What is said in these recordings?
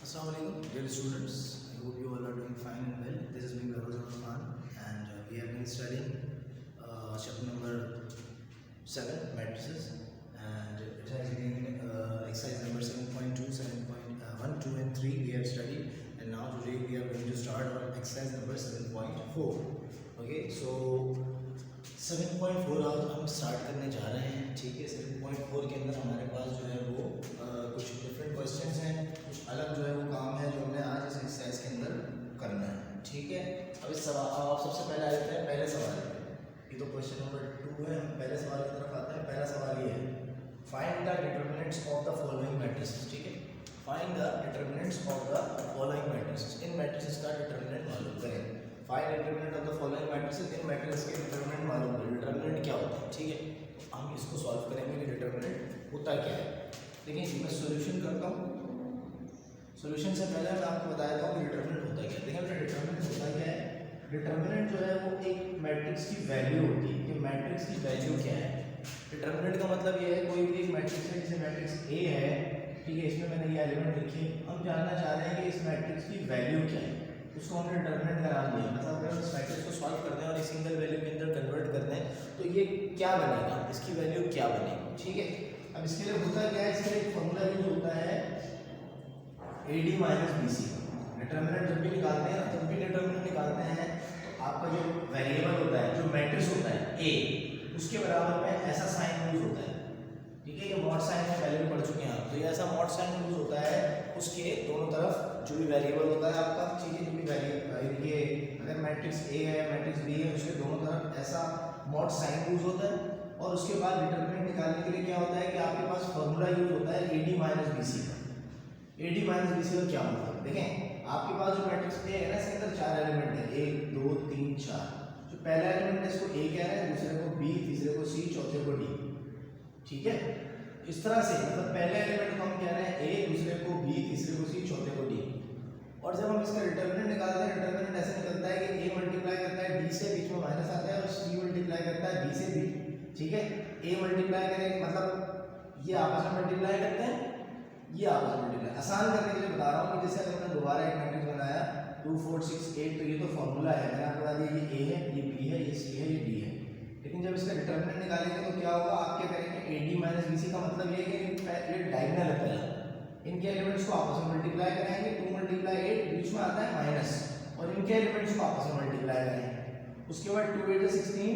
Assalamualaikum, dear students. I hope you all are doing fine and well. This is me, Behrouz Ahmed Khan, and we have been studying chapter number 7, matrices, and it has been exercise number 7.2, 7.1, 2, and 3 we have studied, and now today we are going to start on exercise number 7.4. Okay, so 7.4 आज हम start करने जा रहे हैं. ठीक है, 7.4 के अंदर हमारे पास जो है वो कुछ डिफरेंट क्वेश्चंस हैं, कुछ अलग जो है वो काम है जो हमने आज इस एक्सरसाइज के अंदर करना है. ठीक है, अब इस सवाल आप सबसे पहले आ जाते हैं पहले सवाल पे. ये तो क्वेश्चन नंबर 2 है. हम पहले सवाल की तरफ आते हैं. पहला सवाल ये है, find the determinants of the following matrices. ठीक है, find the determinants of the following matrices. In matrices का डिटरमिनेंट मालूम करें. Find determinant of the following matrices. In matrices के डिटरमिनेंट मालूम करें. डिटरमिनेंट क्या होता है? ठीक है, हम इसको सॉल्व करेंगे कि डिटरमिनेंट होता क्या है. देखिए, मैं सॉल्यूशन करता हूँ. सॉल्यूशन से पहले मैं आपको बता देता हूँ कि डिटरमिनेंट होता क्या है. देखिए, डिटरमिनेंट होता क्या है. डिटरमिनेंट जो है वो एक मैट्रिक्स की वैल्यू होती है कि मैट्रिक्स की वैल्यू क्या है. डिटरमिनेंट का मतलब ये है कोई भी एक मैट्रिक्स है, जैसे मैट्रिक्स ए है. ठीक है, इसमें मैंने ये एलिमेंट लिखे. हम जानना चाह रहे हैं कि इस मैट्रिक्स की वैल्यू क्या है. उसको हमने डिटरमिनेंट का नाम दिया. मतलब अगर इस मैट्रिक्स को सॉल्व करते हैं और एक सिंगल वैल्यू के अंदर कन्वर्ट करते हैं तो ये क्या बनेगा, इसकी वैल्यू क्या बनेगी. ठीक है, अब इसके लिए होता क्या है, इसके लिए एक फॉर्मूला यूज होता है AD माइनस BC. डिटरमिनेंट जब भी निकालते हैं तब भी डिटरमिनेंट निकालते हैं तो आपका जो वेरिएबल होता है, जो मैट्रिक्स होता है A, उसके बराबर में ऐसा साइन यूज होता है. ठीक है, ये मॉड साइन में पहले भी पढ़ चुके हैं आप. तो ये ऐसा मॉड साइन यूज होता है, उसके दोनों तरफ जो भी वेरिएबल होता है आपका. ठीक है, जो भी वेरिएबल, ये अगर मैट्रिक्स A है, मैट्रिक्स B है, उसके दोनों तरफ ऐसा मॉड साइन यूज होता है. और उसके बाद डिटरमिनेंट निकालने के लिए क्या होता है कि आपके पास फॉर्मूला यूज होता है AD माइनस BC का. AD माइनस BC का क्या मतलब, देखें आपके पास जो मैट्रिक्स A है ना, इसके अंदर 4 एलिमेंट है, 1 2 3 4. जो पहला एलिमेंट है इसको A कह रहे हैं, दूसरे को B, तीसरे को C, चौथे को D. ठीक है, इस तरह से मतलब पहले एलिमेंट को हम कह रहे हैं A, दूसरे को B, तीसरे को C, चौथे को D. और जब हम इसका डिटरमिनेंट निकालते हैं, डिटरमिनेंट ऐसे निकलता है कि A मल्टीप्लाई करता है D से, बीच में माइनस आता है, और C मल्टीप्लाई करता है B से B. ठीक है, A मल्टीप्लाई करेंगे मतलब ये आपस में मल्टीप्लाई करते हैं, ये आपस में मल्टीप्लाई. आसान करने के लिए बता रहा हूँ कि जैसे अगर मैंने दोबारा एक मैट्रिक्स बनाया 2 4 6 8, तो ये तो फॉर्मूला है, मैंने आपको बता दिया ये A है, ये B है, ये C है, ये D है. लेकिन जब इसका डिटरमिनेंट निकालेंगे तो क्या होगा, आप क्या करेंगे, AD माइनस BC का मतलब ये है कि ये डायगोनल है पहला. इनके एलिमेंट्स को आपस में मल्टीप्लाई करेंगे. 2 मल्टीप्लाई 8, बीच में आता है माइनस, और इनके एलिमेंट्स को आपस में मल्टीप्लाई करेंगे. उसके बाद 2 8 16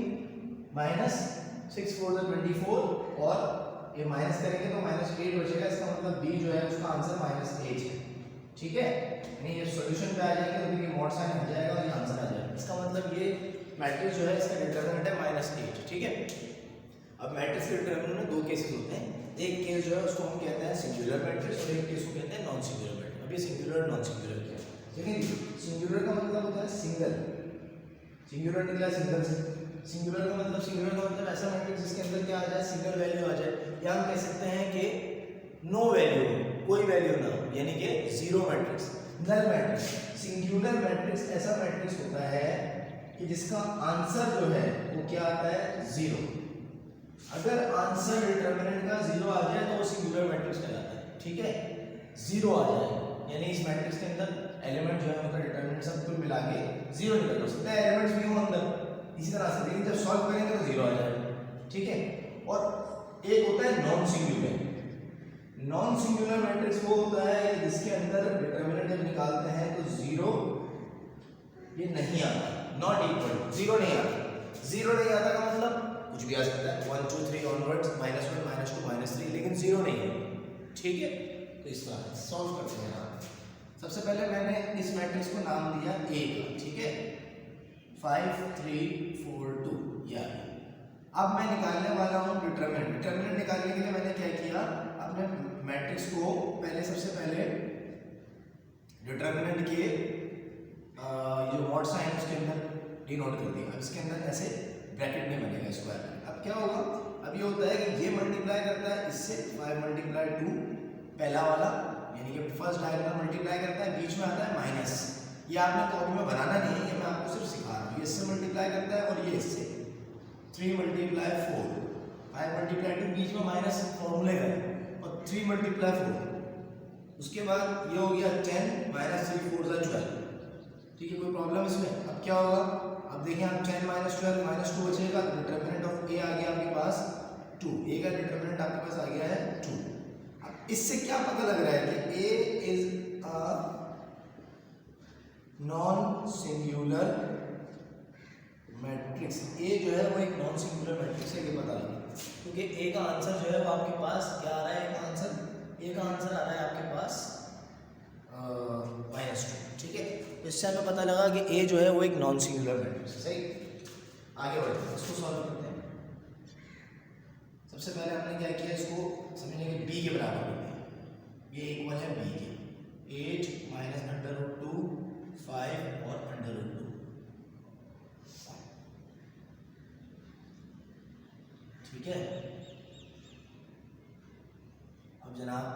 माइनस 6 4 24, और ये माइनस करेंगे तो माइनस 8 बचेगा. इसका मतलब B जो है उसका आंसर माइनस 8 है. ठीक है, यानी ये सॉल्यूशन पे आ जाएगा तो देखिए मॉड साइन हट जाएगा और ये आंसर आ जाएगा. इसका मतलब ये मैट्रिक्स जो है इसका डिटरमिनेंट है माइनस 8. ठीक है, अब मैट्रिक्स के डिटरमिनेंट में दो केसेस होते हैं. एक केस जो है उसको हम कहते हैं सिंगुलर मैट्रिक्स, और एक केस को कहते हैं नॉन सिंगुलर मैट्रिक्स. अब ये सिंगुलर नॉन सिंगुलर क्या है. देखिए, सिंगुलर का मतलब होता है सिंगल. सिंगुलर निकला सिंगल से. सिंगुलर का मतलब ऐसा मैट्रिक्स जिसके अंदर क्या आ जाए, सिंगल वैल्यू आ जाए, या हम कह सकते हैं कि नो वैल्यू, कोई वैल्यू ना हो, यानी कि zero matrix, null matrix. Singular matrix ऐसा मैट्रिक्स होता है कि जिसका आंसर जो है वो क्या आता है, जीरो. अगर आंसर डिटरमिनेंट का जीरो आ जाए तो वो सिंगुलर मैट्रिक्स कहलाता है. ठीक है, जीरो आ जाए यानी इस मैट्रिक्स के अंदर एलिमेंट जो है उनका डिटरमिनेंट सब कुल मिला के जीरो निकल सकता है. एलिमेंट्स भी हो अंदर इसी तरह से, लेकिन जब सॉल्व करेंगे तो जीरो आ जाएगा. ठीक है, और एक होता है non singular. Non singular matrix वो होता है जिसके अंदर डिटरमिनेंट जब निकालते हैं तो जीरो ये नहीं आता, नॉट इक्वल, जीरो नहीं आता. जीरो नहीं आता का मतलब कुछ भी आ सकता है, 1 2 3 ऑनवर्ड्स, -1 -2 -3, लेकिन जीरो नहीं है. ठीक है, तो इस तरह सॉल्व करते हैं आप. सबसे पहले मैंने इस मैट्रिक्स को नाम दिया A का. ठीक है, 5 3 4 2. यार अब मैं निकालने वाला हूँ डिटरमिनेंट. डिटरमिनेंट निकालने के लिए मैंने क्या किया, अपने मैट्रिक्स को पहले सबसे पहले डिटरमिनेंट के जो मॉड साइन उसके अंदर डिनोट कर दिया. अब इसके अंदर ऐसे ब्रैकेट नहीं बनेगा स्क्वायर. अब क्या होगा, अब ये होता है कि ये मल्टीप्लाई करता है इससे, 5 मल्टीप्लाई 2 पहला वाला, यानी कि फर्स्ट डायगोनल मल्टीप्लाई करता है, बीच में आता है माइनस. ये आपने कॉपी में बनाना नहीं है, ये मैं आपको सिर्फ सिखा रहा हूँ. ये इससे मल्टीप्लाई करता है और ये इससे. 3 मल्टीप्लाई 4, 5 मल्टीप्लाई 2, बीच में माइनस फॉर्मूले का, और 3 मल्टीप्लाई 4 उसके बाद ये हो गया 10 माइनस 3 4 12। ठीक है, कोई प्रॉब्लम इसमें? अब क्या होगा, अब देखिए आप 10 माइनस 12 माइनस 2 बचेगा, डिटर्मिनेंट ऑफ ए आ गया आपके पास 2, ए का डिटर्मिनेंट आपके पास आ गया है 2। अब इससे क्या पता लग रहा है कि A is a non singular matrix. A जो है वो एक नॉन सिंगुलर मैट्रिक्स है, ये पता लगा, क्योंकि ए का आंसर जो है वो आपके पास क्या आ रहा है, ए का आंसर आ रहा है आपके पास -2। ठीक है, इससे हमें पता लगा कि ए जो है वो एक नॉन सिंगुलर मैट्रिक्स है। सही, आगे बढ़ते हैं, इसको सॉल्व करते हैं। सबसे पहले हमने क्या किया, इसको समझने के बी के बराबर कर दिया, ये इक्वल है बी के 8 माइनस √2 5 और √2। ठीक है, अब जनाब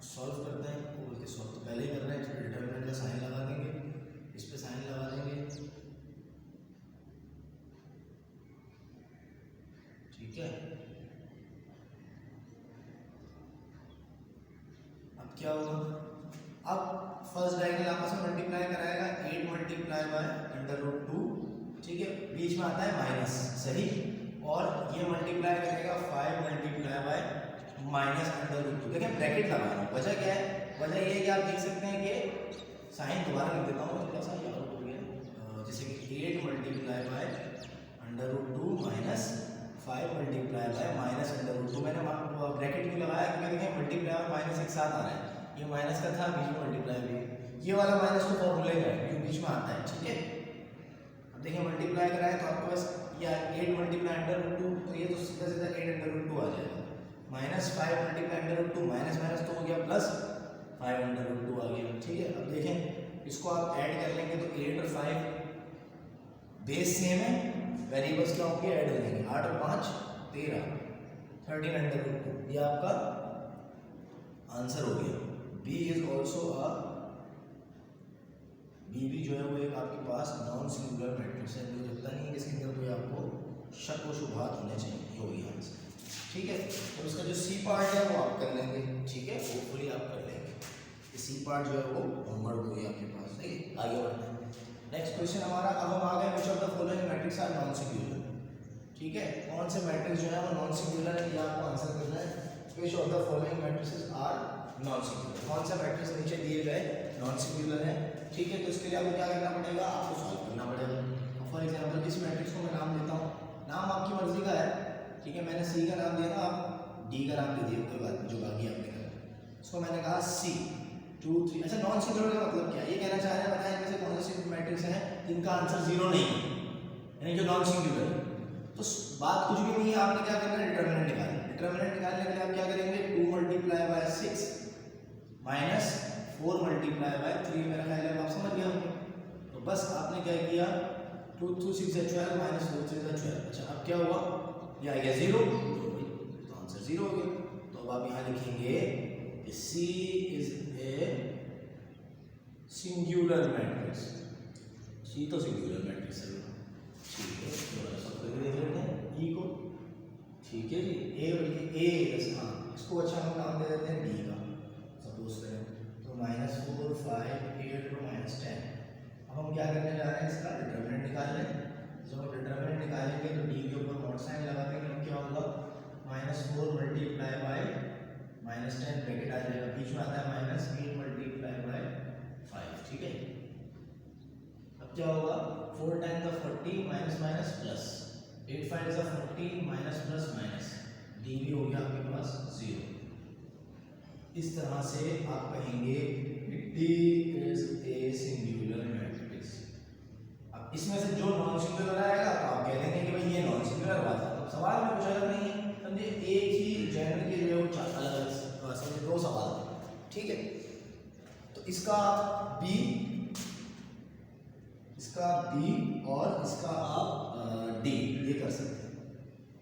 सॉल्व करते हैं, वो बोलते सॉल्व तो पहले ही कर रहे हैं, इसमें डिटर्मिनेंट का साइन लगा देंगे, इस पे साइन लगा देंगे। ठीक है, अब क्या होगा, अब फर्स्ट डायगोनल आपस में मल्टीप्लाई कराएगा, 8 मल्टीप्लाई बाय √2। ठीक है, बीच में आता है माइनस, सही, और ये मल्टीप्लाई करेगा 5 मल्टीप्लाई बाय -√2। देखिए ब्रैकेट लगा रहा हूँ, वजह क्या है, वजह ये है कि आप देख सकते हैं कि साइन दोबारा लिख देता हूँ, थोड़ा सा याद हो गया, जैसे कि 8 multiply by √2 minus 5 multiply by -√2। मैंने ब्रैकेट क्यों लगाया, क्योंकि देखिए मल्टीप्लाई और माइनस एक साथ आ रहा है, ये माइनस का था, बीच में मल्टीप्लाई भी, ये वाला माइनस तो फॉर्मूले का है, बीच में आता है। ठीक है, अब देखिए मल्टीप्लाई कराए तो आपके पास या 8 मल्टीप्लाई √2, तो ये तो सीधा सीधा 8 √2 आ जाएगा, -5 मल्टीप्लाई √2 माइनस माइनस तो हो गया प्लस 5 √2 आ गया। ठीक है, अब देखें इसको आप ऐड कर लेंगे तो 8 और 5 बेस सेम है, वेरिएबल्स क्या होंगे, ऐड हो जाएंगे, 8 और 5 13 13 √2, ये आपका आंसर हो गया। B is also A, B भी जो है वो एक आपके पास नॉन सिंगुलर मैट्रिक्स है, मुझे लगता नहीं है इसके अंदर कोई आपको शक व शुबहात होने चाहिए, ये हो गया आंसर। ठीक है, तो इसका जो सी पार्ट है वो आप कर लेंगे। ठीक है, होपफुली आप कर लेंगे, ये सी पार्ट जो है वो होमवर्क हो गया आपके पास। सही, आगे बढ़ते हैं, नेक्स्ट क्वेश्चन हमारा, अब हम आ गए which of the following matrix are non singular. ठीक है, कौन से मैट्रिक्स जो है वो नॉन सिंगुलर है, ये आपको आंसर करना है, which of the following matrices are non singular, कौन सा मैट्रिक्स नीचे दिए गए नॉन सिंगुलर है। ठीक है, तो इसके लिए आपको क्या करना पड़ेगा, आपको सॉल्व करना पड़ेगा। फॉर एग्जांपल इस मैट्रिक्स को मैं नाम देता हूँ, नाम आपकी मर्जी का है। ठीक है, मैंने सी का नाम दिया ना, आप डी का नाम दीजिए, कोई बात नहीं, जो बाकी आपने कहा, इसको मैंने कहा सी 2 3। अच्छा, नॉन सिंगुलर का मतलब क्या है, ये कहना चाह रहे हैं बताएं इनमें से कौन से मैट्रिक्स हैं जिनका आंसर 0 नहीं है, यानी जो नॉन सिंगुलर है। तो बात कुछ भी नहीं है, आपने क्या करना है, डिटर्मिनेंट निकालना। डिटर्मिनेंट निकालने के लिए आप क्या करेंगे, 2 multiply by 6 minus 4 multiply by 3, मेरा ख्याल है आप समझ गए होंगे। तो बस आपने क्या किया, 2 2 6 12 माइनस 2 3 12। अच्छा, अब क्या हुआ, ये आ गया 0, तो आंसर 0 हो गया। तो अब आप यहाँ लिखेंगे कि C is a singular matrix, C तो सिंगुलर मैट्रिक्स है। ठीक है, थोड़ा सा देख लेते हैं E को। ठीक है जी, ए बल्कि ए, हाँ इसको अच्छा हम नाम दे देते हैं D का, सपोज करें तो -4 5 8 और -10। अब हम क्या करने जा रहे हैं, इसका डिटर्मिनेंट निकालने। जब हम डिटर्मिनेंट निकालेंगे तो डी के ऊपर नॉट साइन लगा देंगे, अब क्या होगा, -4 मल्टीप्लाई बाय -10 ब्रैकेट आ जाएगा, बीच में आता है -8 मल्टीप्लाई बाय 5। ठीक है, अब क्या होगा, 4 times the 40 minus minus plus, 8 5 the 40 minus plus minus, D भी हो गया आपके पास 0। इस तरह से आप कहेंगे D is a singular matrix। अब इसमें से जो नॉन सिंगुलर आएगा तो आप कह देंगे कि भाई ये नॉन सिंगुलर बात है, तो सवाल में कुछ अलग नहीं है, समझे, एक ही जेनर के जो है अलग अलग समझे 2 सवाल है। ठीक है, तो इसका B और इसका आप D ये कर सकते हैं।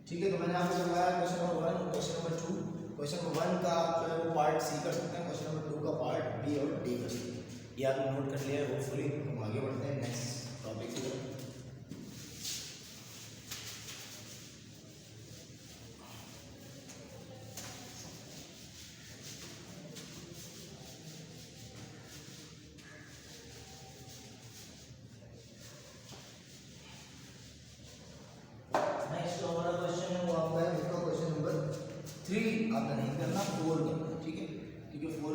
ठीक है, तो मैंने आपको बताया question number 1, question number 2, question number 1 का जो है वो पार्ट सी कर सकते हैं, क्वेश्चन नंबर 2 का पार्ट बी और डी कर सकते हैं। ये आपने नोट कर लिया है, होपफुली हम आगे बढ़ते हैं नेक्स्ट टॉपिक की तरफ।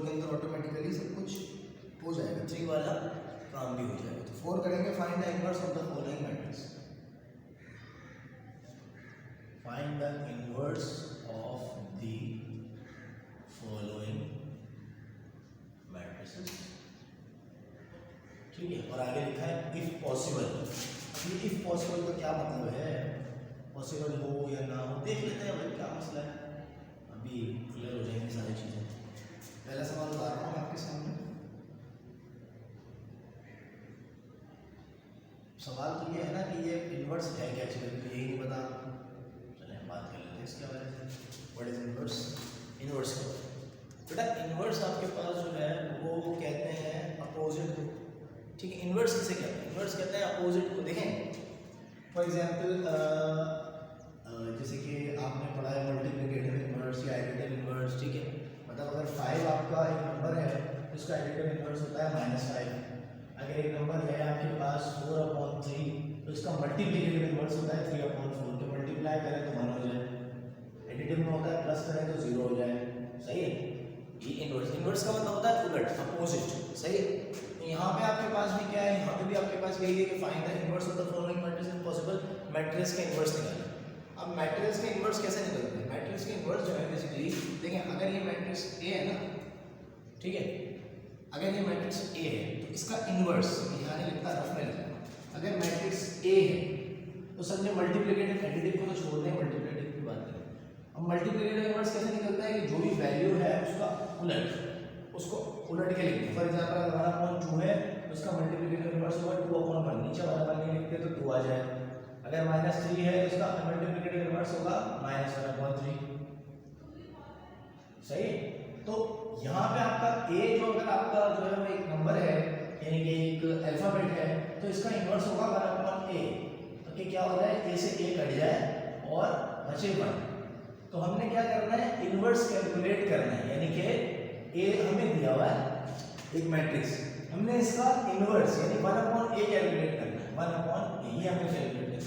के अंदर ऑटोमेटिकली सब कुछ हो जाएगा, 3 वाला काम भी हो जाएगा। तो 4 करेंगे, find the inverse of the following matrix. Find the inverse of the following matrices, ठीक है। और आगे लिखा है इफ पॉसिबल। अब ये इफ पॉसिबल का क्या मतलब है, पॉसिबल हो या ना हो देख लेते हैं भाई, क्या मसला है, अभी क्लियर हो जाएंगी सारी चीज़ें। पहला सवाल बता रहा हूँ आपके सामने। सवाल तो ये है ना कि ये इनवर्स है क्या चीज़, यही नहीं पता। चलें बात कर लेते हैं इसके बारे में। What is inverse? इनवर्स बेटा, इनवर्स आपके पास जो है वो कहते हैं अपोजिट को, ठीक है। इनवर्स किसे कहते हैं? इनवर्स कहते हैं अपोजिट को। देखें फॉर एग्जांपल जैसे कि आपने पढ़ा है मल्टीप्लिकेटिव इनवर्स या एडिटिव इनवर्स, ठीक है। मतलब अगर 5 आपका एक नंबर है तो उसका एडिटिव इनवर्स होता है -5। अगर एक नंबर है आपके पास 4/3 तो इसका मल्टीप्लिकेटिव इनवर्स होता है 3/4। तो मल्टीप्लाई करें तो 1 हो जाए, एडिटिव में होता है प्लस करें तो 0 हो जाए, सही है। ये इनवर्स, इनवर्स का मतलब होता है उलट, अपोजिट, सही है। तो यहाँ पे आपके पास भी क्या है, यहाँ पे भी आपके पास यही है कि find the inverse of the following matrix if possible. Matrix का इनवर्स निकालें। अब मैट्रिक्स का इनवर्स कैसे निकलते हैं? मैट्रिक्स के इनवर्स जो है बेसिकली देखें, अगर ये मैट्रिक्स ए है ना, ठीक है, अगर ये मैट्रिक्स ए है तो इसका इनवर्स यहाँ नहीं लिखता, रफ में लिखता। अगर मैट्रिक्स ए है तो समझे मल्टीप्लिकेटिव एडिटिव को तो छोड़ दें, मल्टीप्लिकेटिव की बात करें। अब मल्टीप्लिकेटिव इनवर्स कैसे निकलता है कि जो भी वैल्यू है उसका उलट, उसको उलट के लिखते हैं। फॉर एग्जांपल अगर 1/2 है तो उसका मल्टीप्लिकेटिव इनवर्स होगा 2/1। नीचे वाला वाला नहीं लिखते तो 2 आ जाए। अगर -3 है तो इसका मल्टीप्लिकेटिव इनवर्स होगा -1/3, सही। तो यहाँ पे आपका a जो अगर आपका जो है वो एक नंबर है यानी कि एक अल्फाबेट है तो इसका इनवर्स होगा 1/a। तो क्या हो जाए, a से a कट जाए और बचे 1। तो हमने क्या करना है, इनवर्स कैलकुलेट करना है। यानी कि a हमें दिया हुआ है एक मैट्रिक्स, हमने इसका इनवर्स यानी 1/a कैलकुलेट करना है। 1/a ये हमें कैलकुलेट करना है।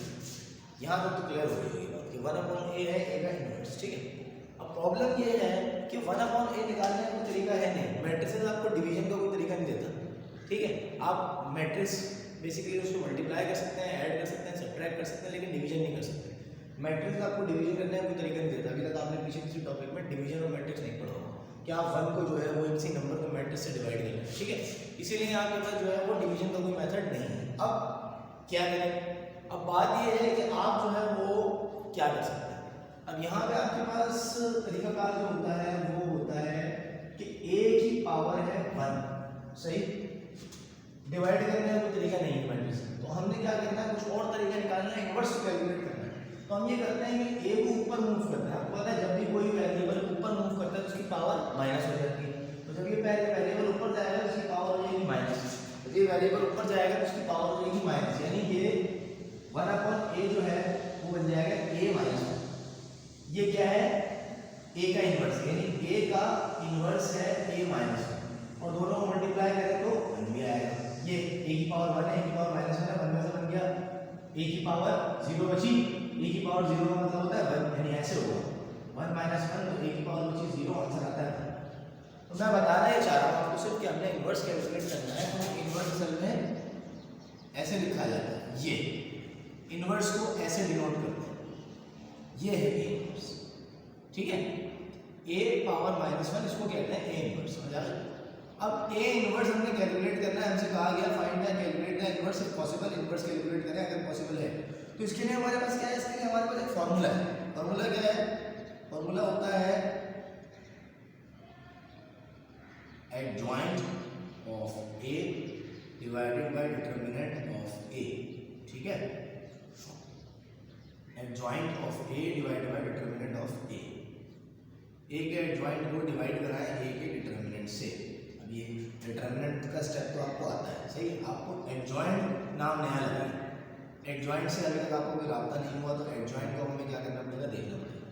यहाँ तक तो क्लियर हो गई होगी बात कि 1/a है a का इनवर्स, ठीक है। अब प्रॉब्लम ये है कि 1/a निकालने का कोई तरीका है नहीं। मैट्रिसेस आपको डिवीजन का कोई तरीका नहीं देता, ठीक है। आप मैट्रिक्स बेसिकली उसको मल्टीप्लाई कर सकते हैं, ऐड कर सकते हैं, सब्ट्रैक्ट कर सकते हैं, लेकिन डिवीजन नहीं कर सकते। मैट्रिक्स आपको डिवीजन करने का कोई तरीका नहीं देता। अभी तक आपने पीछे किसी टॉपिक में डिवीजन और मैट्रिक्स नहीं पढ़ा होगा कि आप 1 को जो है वो किसी नंबर को मैट्रिक्स से डिवाइड करें, ठीक है। इसीलिए आपके पास जो है वो डिवीजन का कोई मेथड नहीं है। अब क्या करें, अब बात ये है कि आप जो है वो क्या कर सकते हैं। अब यहाँ पे आपके पास तरीकाकार जो होता है वो होता है कि a की पावर है 1, सही। डिवाइड करने का कोई तरीका नहीं है मैट्रिक्स। तो हमने क्या करना है, कुछ और तरीका निकालना है, इनवर्स कैलकुलेट करना है। तो हम ये करते हैं कि a को ऊपर मूव करते हैं। आपको पता है जब भी कोई वेरिएबल ऊपर मूव करता है तो उसकी पावर माइनस हो जाती है। तो जब ये वेरिएबल ऊपर जाएगा तो उसकी पावर हो जाएगी माइनस। तो ये वेरिएबल ऊपर जाएगा तो उसकी पावर हो जाएगी माइनस, यानी ये 1/a जो है वो बन जाएगा a-1। ये क्या है, a का इनवर्स, यानी a का इनवर्स है a-1। और दोनों को मल्टीप्लाई करें तो 1 भी आएगा। ये a की पावर 1 है, a की पावर -1 है, 1 में से बन गया। a की पावर 0 बची, a की पावर 0 का मतलब होता है 1, यानी ऐसे होगा 1 - 1 तो a की पावर बची 0, आंसर आता है। तो मैं बताना ये चाह रहा हूँ आपको सिर्फ कि हमने इनवर्स कैलकुलेट करना है। तो इनवर्स असल में ऐसे लिखा जाता है, ये इनवर्स को ऐसे डिनोट करते हैं, ये है a इनवर्स, ठीक है। a पावर -1 इसको कहते हैं a इनवर्स। अब a इनवर्स हमने कैलकुलेट करना है, हमसे कहा गया find the calculate the inverse if possible. Inverse calculate करें अगर पॉसिबल है तो। इसके लिए हमारे पास क्या है, इसके लिए हमारे पास एक फॉर्मूला है। फॉर्मूला क्या है, फॉर्मूला होता है adjoint of a divided by determinant of a, ठीक है। Adjoint of a divided by determinant of a। a के एडजॉइंट को डिवाइड कराएं a के डिटरमिनेंट से। अब ये डिटरमिनेंट का स्टेप तो आपको आता है, सही। आपको एडजॉइंट नाम नया लगा है, एडजॉइंट से अभी तक आपको कोई रास्ता नहीं हुआ, तो एडजॉइंट को हमें क्या करना पड़ेगा, देखना पड़ेगा।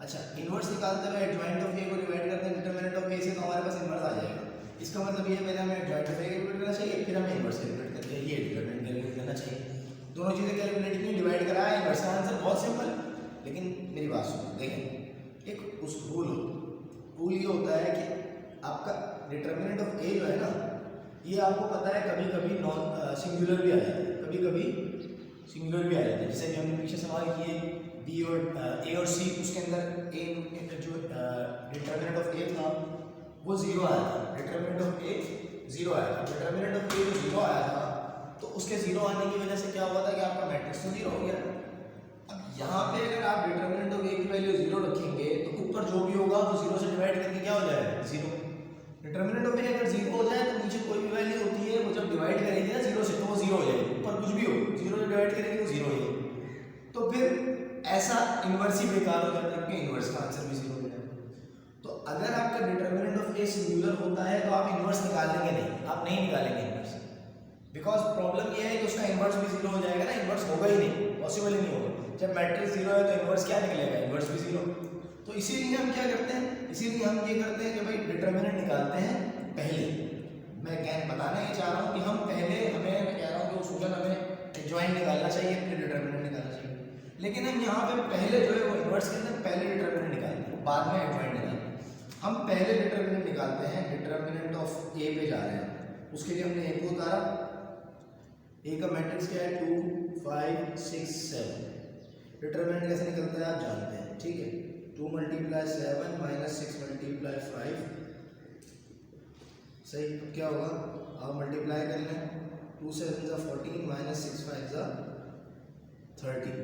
अच्छा, इनवर्स निकालते हुए एडजॉइंट ऑफ a को डिवाइड करते हैं डिटरमिनेंट ऑफ a से, तो हमारे पास इनवर्स आ जाएगा। इसका मतलब ये पहले हमें एडजॉइंट ऑफ a कैलकुलेट करना चाहिए, फिर हमें इनवर्स कैलकुलेट करके ये डिटरमिनेंट कैलकुलेट करना चाहिए। दोनों चीज़ें कैलकुलेट की, डिवाइड करा है, इनवर्स का आंसर बहुत सिंपल। लेकिन मेरी बात सुनो, देखें एक उस रूल ये होता है कि आपका डिटर्मिनेंट ऑफ ए जो है ना, ये आपको पता है कभी कभी नॉन सिंगुलर भी आ जाता है, कभी कभी सिंगुलर भी आ जाता है। जैसे कि हमने पीछे सवाल किए बी और ए और सी, उसके अंदर ए जो डिटर्मिनेंट ऑफ ए था वो 0 आया था, डिटर्मिनेंट ऑफ ए 0 आया था। डिटर्मिनेंट ऑफ ए जो 0 आया था तो उसके 0 आने की वजह से क्या हुआ था कि आपका मैट्रिक्स तो 0 हो गया। अब यहाँ पे अगर आप डिटर्मिनेंट ऑफ ए की वैल्यू 0 रखेंगे तो ऊपर जो भी होगा वो 0 से डिवाइड करके क्या हो जाएगा 0। डिटर्मिनेंट ऑफ ए अगर 0 हो जाए तो नीचे कोई भी वैल्यू होती है वो जब डिवाइड करेगी ना 0 से तो वो 0 हो जाएगी, ऊपर कुछ भी हो 0 से डिवाइड करेगी तो 0 हो जाएगी। तो फिर ऐसा इन्वर्स ही बेकार हो जाता है क्योंकि इन्वर्स का आंसर भी 0 हो जाएगा। तो अगर आपका डिटर्मिनेंट ऑफ ए सिंगुलर होता है तो आप इन्वर्स निकालेंगे नहीं, आप नहीं निकालेंगे इन्वर्स, बिकॉज प्रॉब्लम ये है कि उसका इन्वर्स भी 0 हो जाएगा ना, इन्वर्स होगा ही नहीं, पॉसिबल ही नहीं होगा। जब मैट्रिक्स 0 है तो इन्वर्स क्या निकलेगा, इन्वर्स भी 0। तो इसीलिए हम क्या करते हैं, इसीलिए हम ये करते हैं कि भाई डिटर्मिनेंट निकालते हैं पहले। मैं क्या बताना ये चाह रहा हूँ कि हम पहले मैं कह रहा हूँ कि उसूलन हमें एडजॉइंट निकालना चाहिए, फिर डिटर्मिनेंट निकालना चाहिए, लेकिन हम यहाँ पे पहले जो है वो इन्वर्स के अंदर पहले डिटर्मिनेंट निकालते हैं, बाद में एडजॉइंट निकालते हैं। हम पहले डिटर्मिनेंट निकालते हैं, डिटर्मिनेंट ऑफ ए पे जा रहे हैं, उसके लिए हमने ए को उतारा। ए का मैट्रिक्स क्या है 2 5 6 7। डिटर्मिनेंट कैसे निकलता है आप जानते हैं, ठीक है। 2 × 7 - 6 × 5 सही। अब क्या होगा, आप मल्टीप्लाई कर लें, 2 7 = 14 - 6 5 = 30,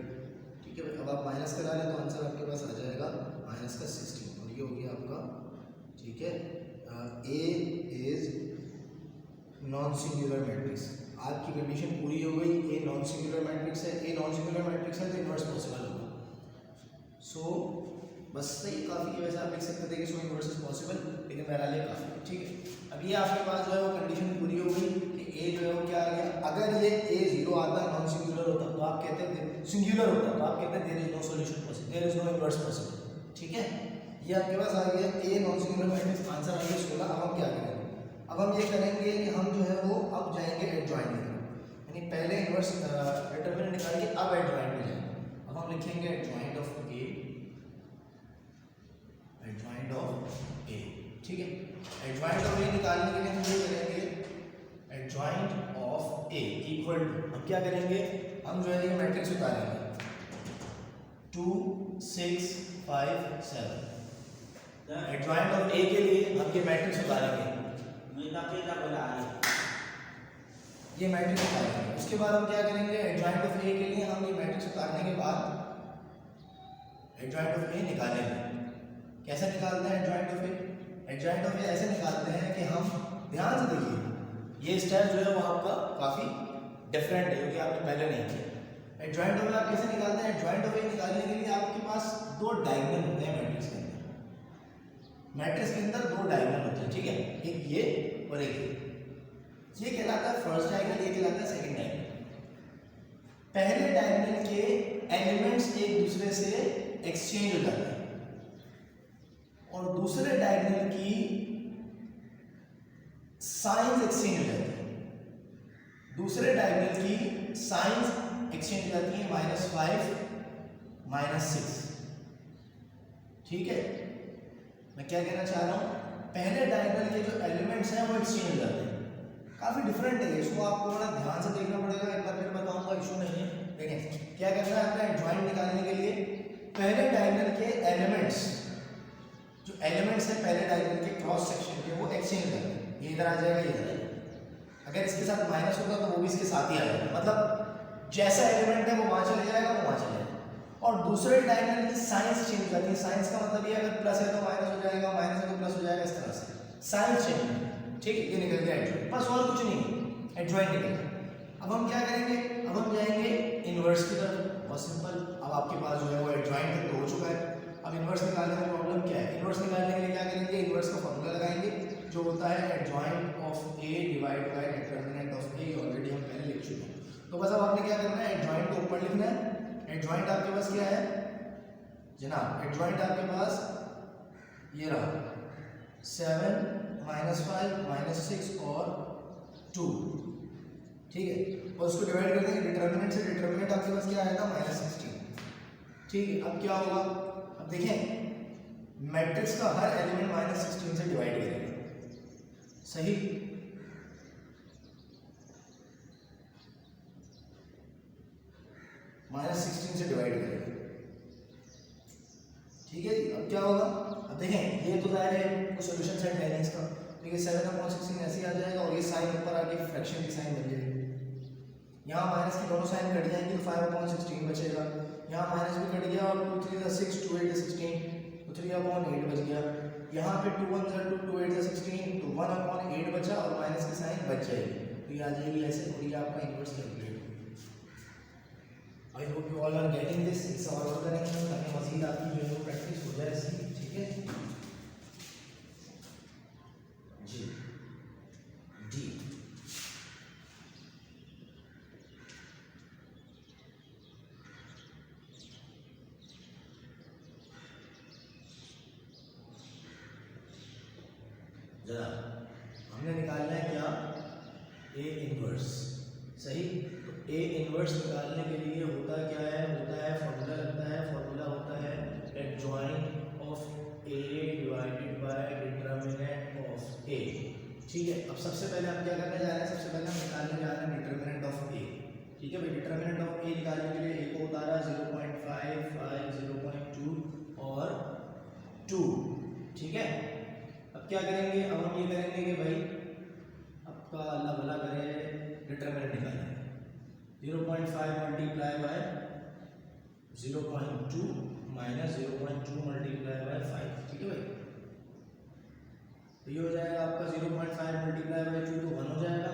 ठीक है भाई। अब आप माइनस करा लें तो आंसर आपके पास आ जाएगा -16, और ये हो गया आपका, ठीक है। ए इज नॉन सिंगुलर मैट्रिक्स, आपकी कंडीशन पूरी हो गई। ए नॉन सिंगुलर मैट्रिक्स है, ए नॉन सिंगुलर मैट्रिक्स है तो इन्वर्स पॉसिबल होगा। सो बस सही काफ़ी है, वैसे आप लिख सकते थे कि सो इन्वर्स इज पॉसिबल, लेकिन मेरा लिए काफ़ी है, ठीक है। अब ये आपके पास जो है वो कंडीशन पूरी हो गई कि ए जो है वो क्या आ गया। अगर ये ए 0 आता नॉन सिंगुलर होता तो आप कहते थे, सिंगुलर होता तो आप कहते हैं there is no solution possible, there is no inverse possible, ठीक है। ये आपके पास आ गया a non singular matrix, answer आ गया 16। अब हम क्या करेंगे, अब हम ये करेंगे कि हम जो है वो अब जाएंगे एडजॉइंट में, यानी पहले इन्वर्स डिटर्मिनेंट निकाल के अब एडजॉइंट में जाएंगे। अब हम लिखेंगे adjoint of A, adjoint of A, ठीक है। एडजॉइंट ऑफ ए निकालने के लिए हम ये करेंगे adjoint of A equal to, हम क्या करेंगे, हम जो है ये मैट्रिक्स उतारेंगे 2 6 5 7। एडजॉइंट ऑफ ए के लिए हम ये मैट्रिक्स उतारेंगे, ये मैट्रिक्स उतारेंगे। उसके बाद हम क्या करेंगे, एडजॉइंट ऑफ ए के लिए हम ये मैट्रिक्स उतारने के बाद एडजॉइंट ऑफ ए निकालेंगे। कैसे निकालते हैं adjoint of A, adjoint of A ऐसे निकालते हैं कि हम ध्यान से देखिए, ये स्टेप जो है वो आपका काफ़ी डिफरेंट है क्योंकि आपने पहले नहीं किया। एडजॉइंट ऑफ ए आप कैसे निकालते हैं, एडजॉइंट ऑफ ए निकालने के लिए आपके पास 2 डायगोनल होते हैं मैट्रिक्स के अंदर, मैट्रिक्स के अंदर 2 डायगोनल होते हैं, ठीक है। एक ये और एक ये कहलाता है फर्स्ट डायगोनल, ये कहलाता है सेकंड डायगोनल। पहले डायगोनल के एलिमेंट्स एक दूसरे से एक्सचेंज हो जाते हैं और दूसरे डायगोनल की साइंस एक्सचेंज हो जाती है, दूसरे डायगोनल की साइंस एक्सचेंज हो जाती है -5 -6, ठीक है। मैं क्या कहना चाह रहा हूँ, पहले डायगोनल के जो एलिमेंट्स हैं वो एक्सचेंज हो जाते हैं, काफ़ी डिफरेंट है, इसको आपको बड़ा ध्यान से देखना पड़ेगा, एक बार फिर बताऊंगा, इशू नहीं है। देखें क्या करना है आपने एडजॉइंट निकालने के लिए, पहले डायगोनल के एलिमेंट्स, जो एलिमेंट्स हैं पहले डायगोनल के क्रॉस सेक्शन के वो एक्सचेंज करते हैं, ये इधर आ जाएगा, ये इधर आएगा। अगर इसके साथ माइनस होगा तो वो भी इसके साथ ही आ जाएगा, मतलब जैसा एलिमेंट है वो वहाँ चले जाएगा, वो वहाँ चले जाएगा। और दूसरे डायगोनल की साइंस चेंज हो जाती है, साइंस का मतलब ये अगर प्लस है तो माइनस हो जाएगा, माइनस है तो प्लस हो जाएगा, इस तरह से साइंस चेंज है, ठीक है। ये निकल गया एडजॉइंट, बस और कुछ नहीं, एडजॉइंट निकल गया। अब हम क्या करेंगे, अब हम जाएंगे इन्वर्स की तरफ, बहुत सिंपल। अब आपके पास जो है वो एडजॉइंट तक तो हो चुका है, अब इन्वर्स निकालने में प्रॉब्लम क्या है, इन्वर्स निकालने के लिए क्या करेंगे, इन्वर्स का फॉर्मूला लगाएंगे जो होता है adjoint of A divide by determinant of A, already हम पहले लिख चुके हैं। तो बस अब आपने क्या करना है, एडजॉइंट को ऊपर लिखना है। एडजॉइंट आपके पास क्या है जनाब, एडजॉइंट आपके पास ये रहा 7 -5 -6 और 2, ठीक है। और उसको डिवाइड कर देंगे डिटर्मिनेंट से, डिटर्मिनेंट आपके पास क्या आएगा -16, ठीक है। अब क्या होगा, अब देखें मैट्रिक्स का हर एलिमेंट -16 से डिवाइड करेंगे, सही। -16 से डिवाइड करेंगे, ठीक है जी। अब क्या होगा, अब देखें ये तो ज़ाहिर है कुछ सोल्यूशन सेट है नहीं इसका, तो ये 7/16 ऐसे ही आ जाएगा और ये साइन ऊपर आके फ्रैक्शन की साइन बन जाएगी। यहाँ माइनस की दोनों साइन कट जाएंगी तो 5/16 बचेगा। यहाँ माइनस भी कट गया और 2 3 6 2 8 16 तो 3/8 बच गया। यहाँ पे 2 1 2 2 8 16 तो 1/8 बचा और माइनस की साइन बच जाएगी, तो ये आ जाएगी ऐसे, और ये आपका इनवर्स कैलकुलेट होगा। I hope you all are getting this. इस सवाल और करेंगे ताकि मज़ीद आपकी जो है प्रैक्टिस हो जाए इसकी, ठीक है जी। डी जरा हमने निकालना है क्या, ए इनवर्स, सही। तो ए इनवर्स निकालने के लिए होता क्या है, होता है फॉर्मूला लगता है, फॉर्मूला होता है adjoint of A divided by determinant of A, ठीक है। अब सबसे पहले हम क्या करने जा रहे हैं, सबसे पहले हम निकालने जा रहे हैं डिटरमिनेंट ऑफ ए, ठीक है भाई। डिटरमिनेंट ऑफ ए निकालने के लिए ए को उतारा 0.5 5 0.2 और 2, ठीक है। अब क्या करेंगे, अब हम ये करेंगे कि भाई आपका अल्लाह भला करे डिटरमिनेंट निकालेंगे। 0.5 multiply by 0.2 minus 0.2 multiply by 5, ठीक है भाई। तो ये हो जाएगा आपका 0.5 मल्टीप्लाई बाय 2 तो 1 हो जाएगा,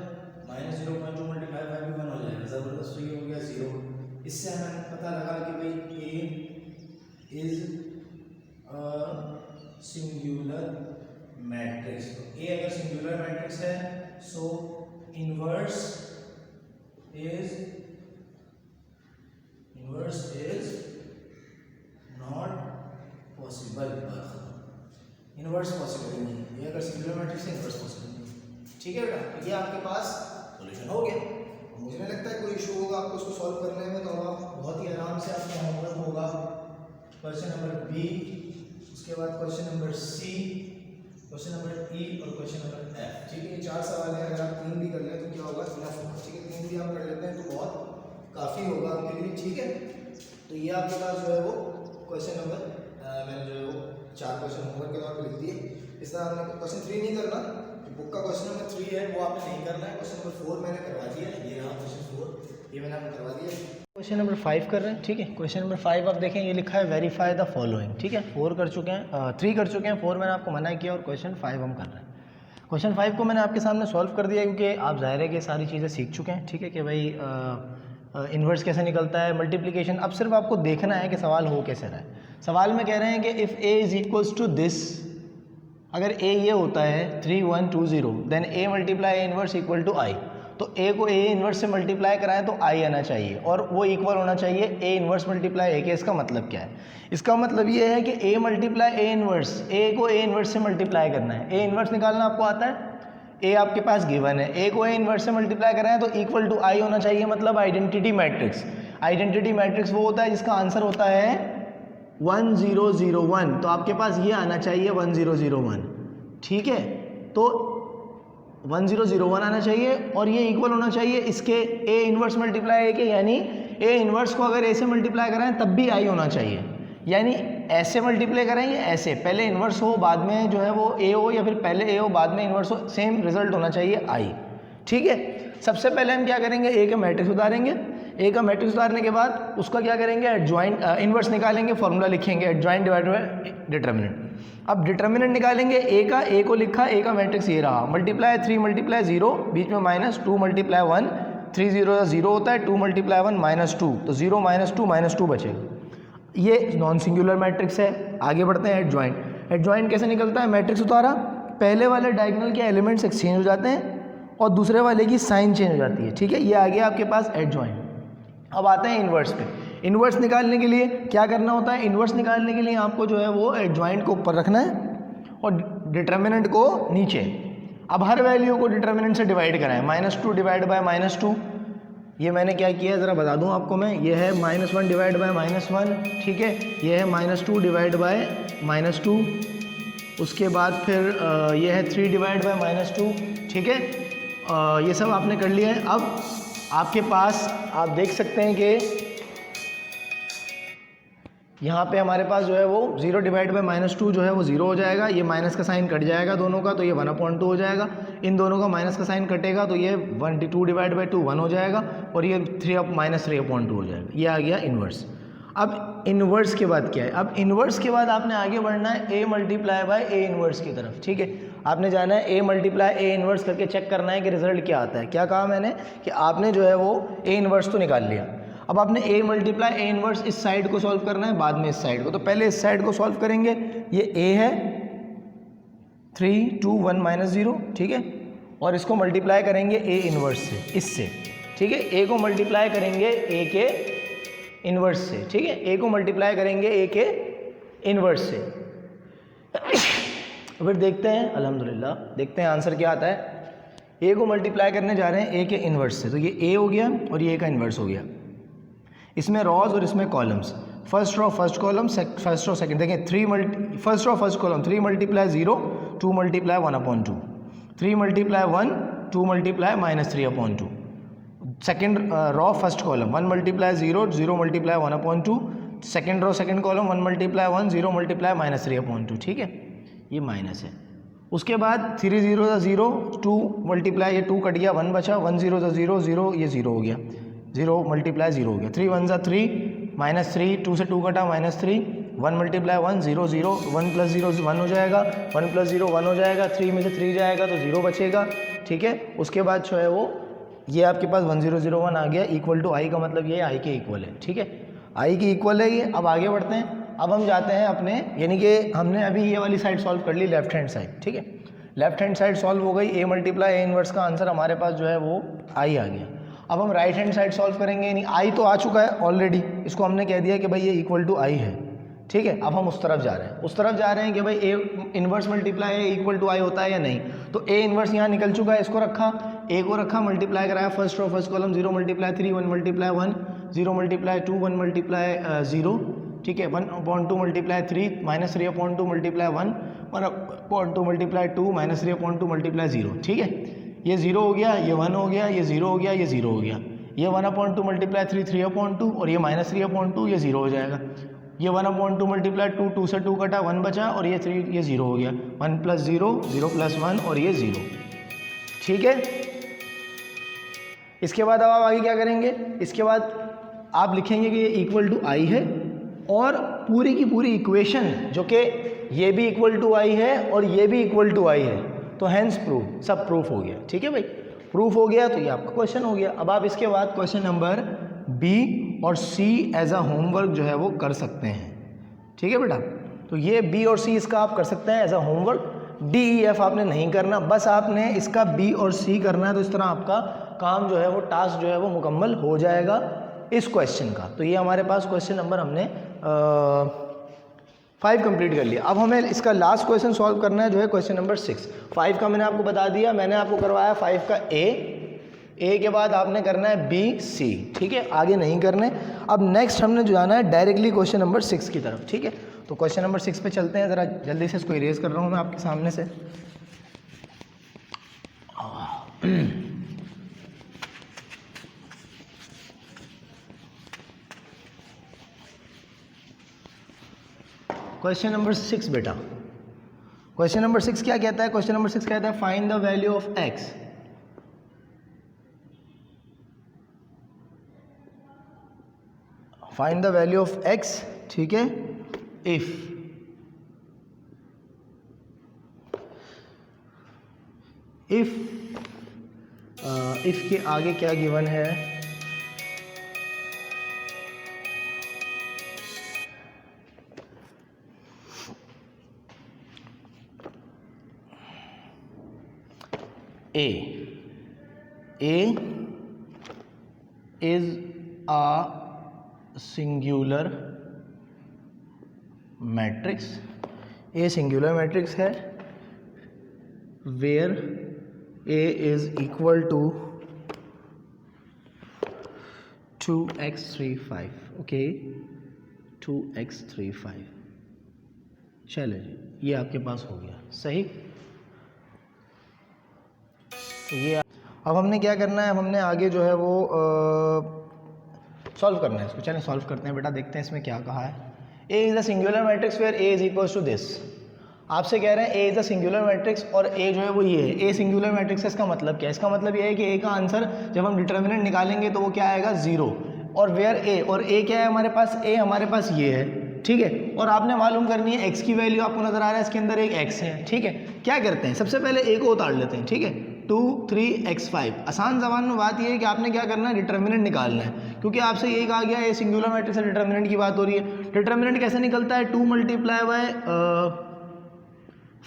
माइनस 0.2 मल्टीप्लाई बाय 5 भी 1 हो जाएगा, ज़बरदस्त। तो ये हो गया 0। इससे हमें पता लगा कि भाई ए इज अ सिंगुलर मैट्रिक्स। तो ए अगर सिंगुलर मैट्रिक्स है सो inverse is not possible. Inverse possible नहीं है, ये अगर सिंगुलर मैट्रिक्स है इनवर्स पॉसिबल नहीं है, ठीक है बेटा। तो ये आपके पास सॉल्यूशन हो गया। मुझे नहीं लगता है कोई इशू होगा आपको इसको सॉल्व करने में, तो आप बहुत ही आराम से आपका होमवर्क होगा। क्वेश्चन नंबर बी, उसके बाद question number C, question number E और क्वेश्चन नंबर एफ, ठीक है। ये 4 सवाल है, अगर आप 3 भी कर लें तो क्या होगा, इनफ होगा, ठीक है। 3 भी आप कर लेते हैं तो बहुत काफ़ी होगा आपके लिए, ठीक है। तो ये आपके पास जो है वो क्वेश्चन नंबर मैंने जो है वो 4 क्वेश्चन होमवर्क के तौर पर लिख दिए। इस तरह आपने क्वेश्चन 3 नहीं करना, बुक का क्वेश्चन नंबर 3 है वो आपने नहीं करना है। क्वेश्चन नंबर 4 मैंने करवा दिया, ये रहा क्वेश्चन 4, ये मैंने आपको करवा दिया। क्वेश्चन नंबर 5 कर रहे हैं, ठीक है। क्वेश्चन नंबर 5 आप देखें, ये लिखा है वेरीफाई द फॉलोइंग, ठीक है। 4 कर चुके हैं, 3 कर चुके हैं, 4 मैंने आपको मना किया और क्वेश्चन 5 हम कर रहे हैं। क्वेश्चन 5 को मैंने आपके सामने सॉल्व कर दिया क्योंकि आप ज़ाहिर है कि सारी चीज़ें सीख चुके हैं, ठीक है। कि भाई इन्वर्स कैसे निकलता है, मल्टीप्लिकेशन। अब सिर्फ आपको देखना है कि सवाल हो कैसे रहा है। सवाल में कह रहे हैं कि if A is equals to this, अगर ए ये होता है 3 1 2 0 then A multiply A inverse equal to I. तो ए को ए इन्वर्स से मल्टीप्लाई कराएं तो आई आना चाहिए और वो इक्वल होना चाहिए ए इन्वर्स मल्टीप्लाई ए के। इसका मतलब क्या है, इसका मतलब ये है कि ए मल्टीप्लाई ए इन्वर्स, ए को ए इन्वर्स से मल्टीप्लाई करना है। ए इन्वर्स निकालना आपको आता है, ए आपके पास गिवन है, ए को ए इन्वर्स से मल्टीप्लाई कराएं तो इक्वल टू आई होना चाहिए, मतलब आइडेंटिटी मैट्रिक्स। आइडेंटिटी मैट्रिक्स वो होता है जिसका आंसर होता है 1 0 0 1, तो आपके पास ये आना चाहिए 1 0 0 1, ठीक है। तो 1 0 0 1 आना चाहिए और ये इक्वल होना चाहिए इसके ए इन्वर्स मल्टीप्लाई ए के, यानी ए इन्वर्स को अगर ए से मल्टीप्लाई कराएं तब भी आई होना चाहिए, यानी ऐसे मल्टीप्लाई करें या ऐसे, पहले इन्वर्स हो बाद में जो है वो ए हो, या फिर पहले ए हो बाद में इन्वर्स हो, सेम रिजल्ट होना चाहिए आई, ठीक है। सबसे पहले हम क्या करेंगे, ए का मैट्रिक्स उतारेंगे। ए का मैट्रिक्स उतारने के बाद उसका क्या करेंगे, एडजॉइंट इन्वर्स निकालेंगे, फॉर्मूला लिखेंगे एडजॉइंट डिवाइडेड बाय डिटरमिनेंट। अब डिटरमिनेंट निकालेंगे ए का, ए को लिखा, ए का मैट्रिक्स ये रहा, मल्टीप्लाई 3 मल्टीप्लाई 0 बीच में माइनस 2 मल्टीप्लाई 1, 3 0 0 होता है, 2 मल्टीप्लाई 1 -2, तो 0 -2 बचेगा। ये नॉन सिंगुलर मैट्रिक्स है। आगे बढ़ते हैं, एडजॉइंट। एडजॉइंट कैसे निकलता है, मैट्रिक्स उतारा, पहले वाले डायगोनल के एलिमेंट्स एक्सचेंज हो जाते हैं और दूसरे वाले की साइन चेंज हो जाती है, ठीक है। ये आ गया आपके पास एडजॉइंट। अब आते हैं इन्वर्स पे। इन्वर्स निकालने के लिए क्या करना होता है, इन्वर्स निकालने के लिए आपको जो है वो एडजॉइंट को ऊपर रखना है और डिटरमिनेंट को नीचे। अब हर वैल्यू को डिटरमिनेंट से डिवाइड कराएं, -2 डिवाइड बाय -2, ये मैंने क्या किया है ज़रा बता दूं आपको मैं, ये है -1 डिवाइड बाय -1, ठीक है। ये है -2 डिवाइड बाय -2, उसके बाद फिर ये है 3 डिवाइड बाय -2, ठीक है। ये सब आपने कर लिया है। अब आपके पास आप देख सकते हैं कि यहाँ पे हमारे पास जो है वो 0 डिवाइड बाय -2 जो है वो 0 हो जाएगा, ये माइनस का साइन कट जाएगा दोनों का, तो ये 1/2 हो जाएगा। इन दोनों का माइनस का साइन कटेगा तो ये 2 डिवाइड बाय 2 1 हो जाएगा, और ये -3/2 हो जाएगा। ये आ गया इन्वर्स। अब इन्वर्स के बाद क्या है? अब इन्वर्स के बाद आपने आगे बढ़ना है a multiply by a inverse की तरफ, ठीक है। आपने जाना है a मल्टीप्लाई a इन्वर्स करके चेक करना है कि रिजल्ट क्या आता है। क्या कहा मैंने कि आपने जो है वो a इन्वर्स तो निकाल लिया, अब आपने a मल्टीप्लाई a इन्वर्स इस साइड को सॉल्व करना है, बाद में इस साइड को। तो पहले इस साइड को सॉल्व करेंगे। ये a है 3 2 1 -0, ठीक है, और इसको मल्टीप्लाई करेंगे a इन्वर्स से, इससे, ठीक है। a को मल्टीप्लाई करेंगे a के इन्वर्स से, ठीक है। a को मल्टीप्लाई करेंगे a के इन्वर्स से। फिर देखते हैं, अल्हम्दुलिल्लाह, देखते हैं आंसर क्या आता है। a को मल्टीप्लाई करने जा रहे हैं a के इन्वर्स से, तो ये a हो गया और ये a का इन्वर्स हो गया। इसमें रॉज और इसमें columns, first row first column, first row second. देखें first row first column 3 multiply 0 2 multiply 1/2, 3 multiply 1 2 multiply -3/2। Second row first column 1 multiply 0 0 multiply 1/2, second row second column 1 multiply 1 0 multiply -3/2, ठीक है। ये माइनस है। उसके बाद 3 0 0 2 मल्टीप्लाई, ये 2 कट गया, 1 बचा, 1 0 0 0, ये 0 हो गया, 0 मल्टीप्लाई 0 हो गया, 3 1 3 -3, 2 से 2 कटा -3, 1 मल्टीप्लाई 1 0 0, 1 + 0 1 हो जाएगा, 1 + 0 1 हो जाएगा, 3 में से 3 जाएगा तो 0 बचेगा, ठीक है। उसके बाद जो है वो ये आपके पास 1 0 0 1 आ गया, इक्वल टू i का मतलब ये i के इक्वल है, ठीक है, i के इक्वल है ये। अब आगे बढ़ते हैं। अब हम जाते हैं अपने, यानी कि हमने अभी ये वाली साइड सॉल्व कर ली, लेफ्ट हैंड साइड, ठीक है। लेफ्ट हैंड साइड सॉल्व हो गई, a मल्टीप्लाई a इन्वर्स का आंसर हमारे पास जो है वो i आ गया। अब हम राइट हैंड साइड सॉल्व करेंगे, यानी i तो आ चुका है ऑलरेडी, इसको हमने कह दिया कि भाई ये इक्वल टू i है, ठीक है। अब हम उस तरफ जा रहे हैं, उस तरफ जा रहे हैं कि भाई a inverse multiply a equal to i होता है या नहीं। तो a इन्वर्स यहाँ निकल चुका है, इसको रखा, a को रखा, मल्टीप्लाई कराया, first row first column 0 multiply 3 1 multiply 1 0 multiply 2 1 multiply 0, ठीक है, 1/2 मल्टीप्लाई 3 -3/2 मल्टीप्लाई 1 1/2 मल्टीप्लाई 2 -3/2 मल्टीप्लाई 0, ठीक है। ये 0 हो गया, ये 1 हो गया, ये 0 हो गया, ये 0 हो गया, ये 1/2 मल्टीप्लाई 3 3/2 और ये -3/2, ये 0 हो जाएगा। ये 1/2 मल्टीप्लाई 2 2 से 2 कटा, 1 बचा, और ये 3, ये 0 हो गया, 1 + 0 0 + 1 और ये 0, ठीक है। इसके बाद अब आप आगे क्या करेंगे? इसके बाद आप लिखेंगे कि ये इक्वल टू i है, और पूरी की पूरी इक्वेशन जो कि ये भी इक्वल टू i है और ये भी इक्वल टू i है, तो हैंस प्रूफ, सब प्रूफ हो गया, ठीक है भाई। प्रूफ हो गया तो ये आपका क्वेश्चन हो गया। अब आप इसके बाद क्वेश्चन नंबर b और c एज अ होमवर्क जो है वो कर सकते हैं, ठीक है बेटा। तो ये b और c इसका आप कर सकते हैं as a homework. d e f आपने नहीं करना, बस आपने इसका b और c करना है। तो इस तरह आपका काम जो है वो, टास्क जो है वो मुकम्मल हो जाएगा इस क्वेश्चन का। तो ये हमारे पास क्वेश्चन नंबर हमने 5 कंप्लीट कर लिया। अब हमें इसका लास्ट क्वेश्चन सॉल्व करना है जो है क्वेश्चन नंबर 6। 5 का मैंने आपको बता दिया, मैंने आपको करवाया 5 का ए के बाद आपने करना है बी सी, ठीक है, आगे नहीं करने। अब नेक्स्ट हमने जो जाना है डायरेक्टली क्वेश्चन नंबर 6 की तरफ, ठीक है। तो क्वेश्चन नंबर 6 पे चलते हैं, ज़रा जल्दी से इसको इरेज कर रहा हूँ मैं आपके सामने से। क्वेश्चन नंबर 6 बेटा, क्वेश्चन नंबर 6 क्या कहता है? क्वेश्चन नंबर 6 कहता है find the value of x, find the value of x, ठीक है, इफ के आगे क्या गिवन है? A is a singular matrix, A singular matrix है where A is equal to 2x35, okay, 2x35, चलिए जी, ये आपके पास हो गया सही। तो ये अब हमने क्या करना है, अब हमने आगे जो है वो सॉल्व करना है इसको। चलें सॉल्व करते हैं बेटा, देखते हैं इसमें क्या कहा है। A is the singular matrix where A is equals to this. आपसे कह रहे हैं A is the singular matrix और ए जो है वो ये है। ए सिंगुलर मैट्रिक्स है, इसका मतलब क्या है? इसका मतलब ये है कि ए का आंसर जब हम डिटर्मिनेंट निकालेंगे तो वो क्या आएगा, 0। और वेयर ए, और ए क्या है हमारे पास, ए हमारे पास ये है, ठीक है। और आपने मालूम करनी है एक्स की वैल्यू, आपको नजर आ रहा है इसके अंदर एक एक्स है, ठीक है। क्या करते हैं, सबसे पहले ए को उतार लेते हैं, ठीक है। 2 3 x 5। आसान जबान में बात ये है कि आपने क्या करना है, डिटर्मिनेंट निकालना है, क्योंकि आपसे यही कहा गया है सिंगुलर मैट्रिक्स से डिटर्मिनेंट की बात हो रही है। डिटर्मिनेंट कैसे निकलता है, 2 multiply by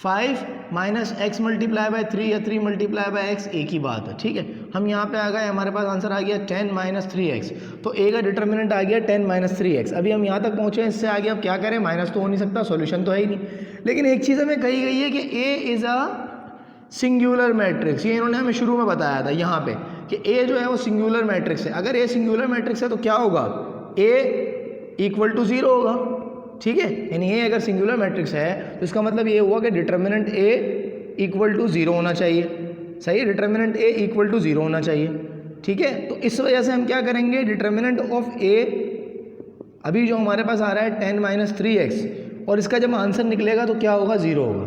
5 minus x multiply by 3 या 3 मल्टीप्लाई बाय एक्स, एक ही बात है, ठीक है। हम यहाँ पे आ गए, हमारे पास आंसर आ गया 10 माइनस 3x। तो ए का डिटर्मिनेंट आ गया 10 माइनस 3x। अभी हम यहाँ तक पहुँचे, इससे आगे अब क्या करें, माइनस तो हो नहीं सकता, सॉल्यूशन तो है ही नहीं। लेकिन एक चीज़ हमें कही गई है कि A is a singular matrix. ये इन्होंने हमें शुरू में बताया था यहाँ पे कि ए जो है वो सिंगुलर मैट्रिक्स है। अगर ए सिंगुलर मैट्रिक्स है तो क्या होगा, ए इक्वल टू 0 होगा, ठीक है। यानी ये अगर सिंगुलर मैट्रिक्स है तो इसका मतलब ये हुआ कि डिटर्मिनेंट ए इक्वल टू 0 होना चाहिए, सही। डिटर्मिनेंट ए इक्वल टू 0 होना चाहिए, ठीक है। तो इस वजह से हम क्या करेंगे, डिटर्मिनेंट ऑफ ए अभी जो हमारे पास आ रहा है 10 माइनस 3x, और इसका जब आंसर निकलेगा तो क्या होगा, 0 होगा।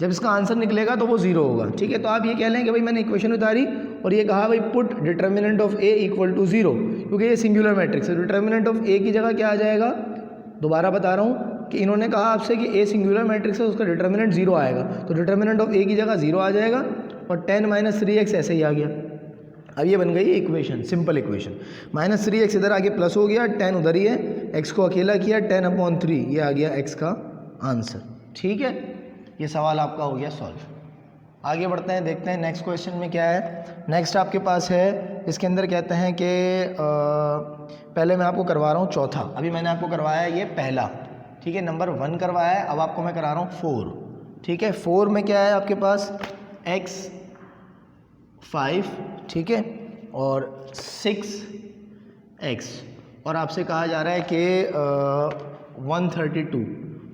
जब इसका आंसर निकलेगा तो वो 0 होगा, ठीक है। तो आप ये कह लें कि भाई मैंने इक्वेशन उतारी और ये कहा भाई put determinant of A equal to 0, क्योंकि ये सिंगुलर मैट्रिक्स है। डिटर्मिनेंट ऑफ ए की जगह क्या आ जाएगा, दोबारा बता रहा हूँ कि इन्होंने कहा आपसे कि ए सिंगुलर मैट्रिक्स है, उसका डिटर्मिनेंट 0 आएगा, तो डिटर्मिनेंट ऑफ ए की जगह 0 आ जाएगा और 10 माइनस 3x ऐसे ही आ गया। अब ये बन गई equation, simple equation. Minus 3x इधर आगे प्लस हो गया, 10 उधर ही है, x को अकेला किया, 10/3 ये आ गया x का आंसर, ठीक है। ये सवाल आपका हो गया सॉल्व। आगे बढ़ते हैं, देखते हैं नेक्स्ट क्वेश्चन में क्या है। नेक्स्ट आपके पास है, इसके अंदर कहते हैं कि पहले मैं आपको करवा रहा हूँ चौथा। अभी मैंने आपको करवाया है ये पहला, ठीक है, नंबर 1 करवाया है। अब आपको मैं करा रहा हूँ 4, ठीक है। 4 में क्या है आपके पास, x 5, ठीक है, और 6x, और आपसे कहा जा रहा है कि 132,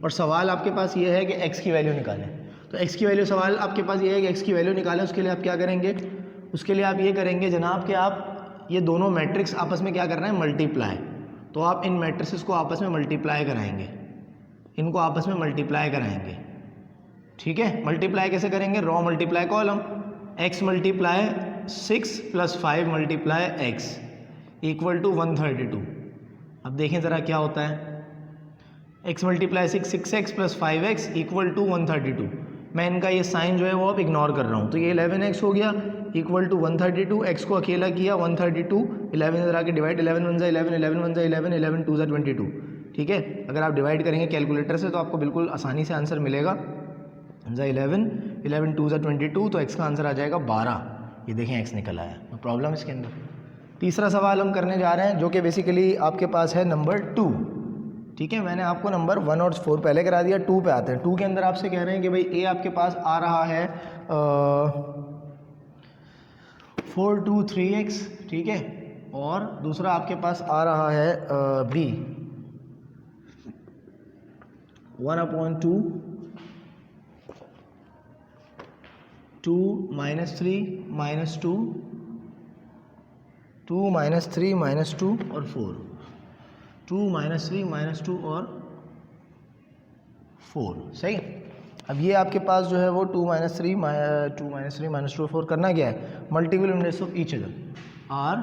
और सवाल आपके पास ये है कि x की वैल्यू निकालें। तो x की वैल्यू, सवाल आपके पास ये है कि x की वैल्यू निकालें। उसके लिए आप क्या करेंगे, उसके लिए आप ये करेंगे जनाब कि आप ये दोनों मैट्रिक्स आपस में क्या कर रहे हैं, मल्टीप्लाई। तो आप इन मैट्रिक्स को आपस में मल्टीप्लाई कराएंगे, इनको आपस में मल्टीप्लाई कराएंगे, ठीक है। मल्टीप्लाई कैसे करेंगे, row multiply column, x multiply 6 + 5 multiply x equal to 132। अब देखें ज़रा क्या होता है, x multiply 6x + 5x equal to 132। मैं इनका ये साइन जो है वो अब इग्नोर कर रहा हूँ, तो ये 11x हो गया इक्वल टू 132। x को अकेला किया 132, 11 इधर आके डिवाइड, 11 1 11, 11 1 11, 11 2 22, ठीक है। अगर आप डिवाइड करेंगे कैलकुलेटर से तो आपको बिल्कुल आसानी से आंसर मिलेगा। 11 11 2 22, तो x का आंसर आ जाएगा 12। ये देखें x निकल आया, तो प्रॉब्लम इसके अंदर। तीसरा सवाल हम करने जा रहे हैं जो कि बेसिकली आपके पास है नंबर 2, ठीक है। मैंने आपको नंबर 1 और 4 पहले करा दिया, 2 पे आते हैं। 2 के अंदर आपसे कह रहे हैं कि भाई ए आपके पास आ रहा है 423x, ठीक है, और दूसरा आपके पास आ रहा है बी 1/2 2 - 3 - 2 2 - 3 - 2 और 4, 2 - 3 - 2 और 4, सही। अब ये आपके पास जो है वो 2 - 3 - 2 और 4 करना क्या है, multiple inverse of each other, are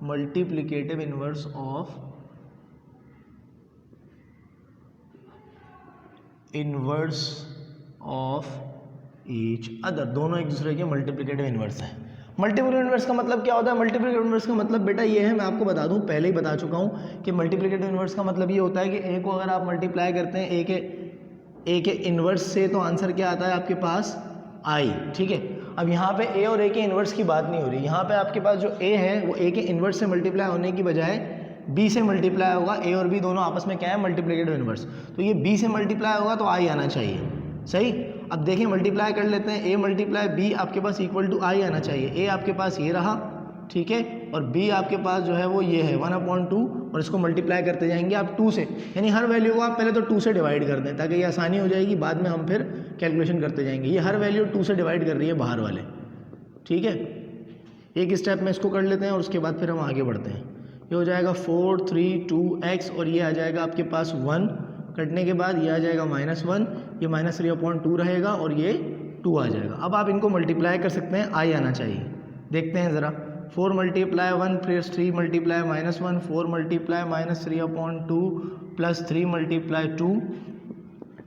multiplicative inverse of each other. दोनों एक दूसरे के मल्टीप्लिकेटिव इनवर्स हैं। मल्टीपल इनवर्स का मतलब क्या होता है, मल्टीप्लिकेटिव इनवर्स का मतलब बेटा ये है, मैं आपको बता दूं, पहले ही बता चुका हूं कि मल्टीप्लिकेटिव इनवर्स का मतलब ये होता है कि ए को अगर आप मल्टीप्लाई करते हैं ए के इनवर्स से, तो आंसर क्या आता है आपके पास, आई, ठीक है। अब यहाँ पे ए और ए के इनवर्स की बात नहीं हो रही, यहाँ पे आपके पास जो ए है वो ए के इनवर्स से मल्टीप्लाई होने की बजाय बी से मल्टीप्लाई होगा। ए और बी दोनों आपस में क्या है, मल्टीप्लिकेटिव इनवर्स, तो ये बी से मल्टीप्लाई होगा तो आई आना चाहिए, सही। अब देखिए मल्टीप्लाई कर लेते हैं, ए मल्टीप्लाई बी आपके पास इक्वल टू आई आना चाहिए। ए आपके पास ये रहा, ठीक है, और b आपके पास जो है वो ये है 1/2 और इसको मल्टीप्लाई करते जाएंगे आप 2 से, यानी हर वैल्यू को आप पहले तो 2 से डिवाइड कर दें ताकि ये आसानी हो जाएगी, बाद में हम फिर कैलकुलेशन करते जाएंगे। ये हर वैल्यू 2 से डिवाइड कर रही है बाहर वाले, ठीक है। एक स्टेप में इसको कर लेते हैं और उसके बाद फिर हम आगे बढ़ते हैं। ये हो जाएगा 4 3 2x और ये आ जाएगा आपके पास 1, कटने के बाद ये आ जाएगा -1, ये -3/2 रहेगा और ये 2 आ जाएगा। अब आप इनको मल्टीप्लाई कर सकते हैं, आई आना चाहिए। देखते हैं ज़रा, 4 × 1 प्लस 3 × -1, 4 × -3/2 प्लस 3 × 2,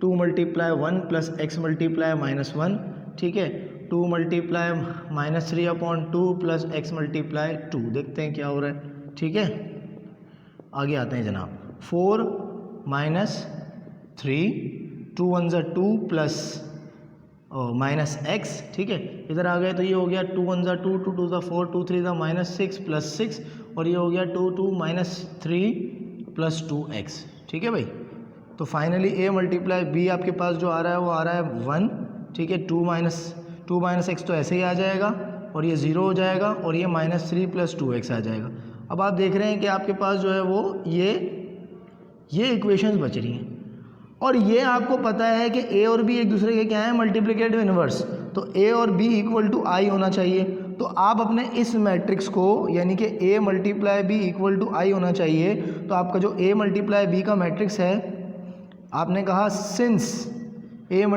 2 × 1 प्लस x × -1, ठीक है, 2 × -3/2 प्लस x × 2। देखते हैं क्या हो रहा है, ठीक है। आगे आते हैं जनाब, 4 - 3, 2 × 1 = 2 प्लस -x, ठीक है। इधर आ गए तो ये हो गया 2 × 1 = 2, 2 × 2 = 4, 2 × 3 = -6 प्लस 6 और ये हो गया 2 2 -3 प्लस 2x, ठीक है भाई। तो फाइनली a × b आपके पास जो आ रहा है वो आ रहा है 1, ठीक है। 2 - x तो ऐसे ही आ जाएगा और ये 0 हो जाएगा और ये -3 प्लस 2x आ जाएगा। अब आप देख रहे हैं कि आपके पास जो है वो ये इक्वेशंस बच रही हैं और ये आपको पता है कि a और b एक दूसरे के क्या हैं, मल्टीप्लिकेटिव इन्वर्स, तो a और b = I होना चाहिए। तो आप अपने इस मैट्रिक्स को, यानी कि a × b = I होना चाहिए, तो आपका जो a × b का मैट्रिक्स है, आपने कहा सिंस a ×